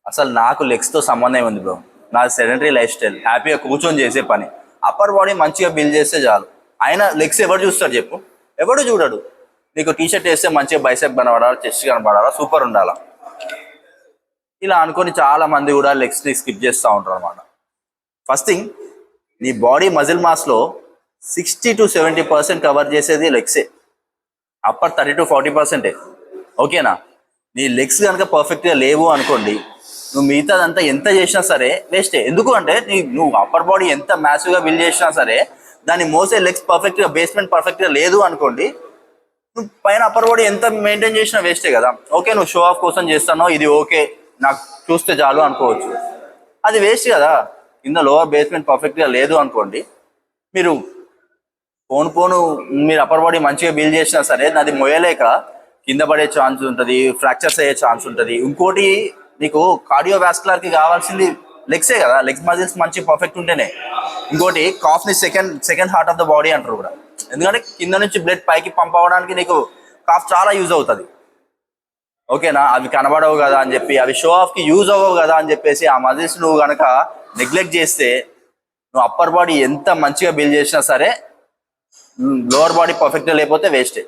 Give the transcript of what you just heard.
అసలు నాకు లెగ్స్తో సంబంధం ఉంది బ్రో. నాది సెడెంటరీ లైఫ్ స్టైల్, హ్యాపీగా కూర్చొని చేసే పని. అప్పర్ బాడీ మంచిగా బిల్డ్ చేస్తే చాలు. అయినా లెగ్స్ ఎవరు చూస్తారు చెప్పు? ఎవడు చూడడు. నీకు టీ షర్ట్ వేస్తే మంచిగా బైసెప్ కనబడాలా, చెస్ట్ కనబడాలా, సూపర్ ఉండాలా. ఇలా అనుకొని చాలా మంది కూడా లెగ్స్ని స్కిప్ చేస్తూ ఉంటారు అనమాట. ఫస్ట్ థింగ్, నీ బాడీ మజిల్ మాస్లో 60-70% కవర్ చేసేది లెగ్సే. అప్పర్ 30-40%. ఓకేనా? నీ లెగ్స్ కనుక పర్ఫెక్ట్గా లేవు అనుకోండి, నువ్వు మిగతాదంతా ఎంత చేసినా సరే వేస్టే. ఎందుకు అంటే నువ్వు అప్పర్ బాడీ ఎంత మ్యాసివ్గా బిల్డ్ చేసినా సరే దాన్ని మోసే లెగ్స్ పర్ఫెక్ట్గా, బేస్మెంట్ పర్ఫెక్ట్గా లేదు అనుకోండి, నువ్వు పైన అప్పర్ బాడీ ఎంత మెయింటైన్ చేసినా వేస్టే కదా. ఓకే, నువ్వు షో ఆఫ్ కోసం చేస్తానో ఇది ఓకే, నాకు చూస్తే చాలు అనుకోవచ్చు, అది వేస్ట్ కదా. కింద లోవర్ బేస్మెంట్ పర్ఫెక్ట్గా లేదు అనుకోండి, మీరు పోను మీరు అప్పర్ బాడీ మంచిగా బిల్డ్ చేసినా సరే అది మొయ్యలేక కింద పడే ఛాన్స్ ఉంటుంది, ఫ్రాక్చర్స్ అయ్యే ఛాన్స్ ఉంటుంది. ఇంకోటి, నీకు కార్డియోవాస్కులర్కి కావాల్సింది లెగ్సే కదా. లెగ్స్ మజిల్స్ మంచి పర్ఫెక్ట్ ఉంటేనే. ఇంకోటి, కాఫ్ని second heart of the body అంటారు కూడా. ఎందుకంటే కింద నుంచి బ్లడ్ పైకి పంప్ అవ్వడానికి నీకు కాఫ్ చాలా యూజ్ అవుతుంది. ఓకేనా? అవి కనబడవు కదా అని చెప్పి, అవి షో ఆఫ్కి యూజ్ అవ్వవు కదా అని చెప్పేసి ఆ మజిల్స్ నువ్వు కనుక నెగ్లెక్ట్ చేస్తే, నువ్వు అప్పర్ బాడీ ఎంత మంచిగా బిల్డ్ చేసినా సరే లోవర్ బాడీ పర్ఫెక్ట్గా లేకపోతే వేస్టే.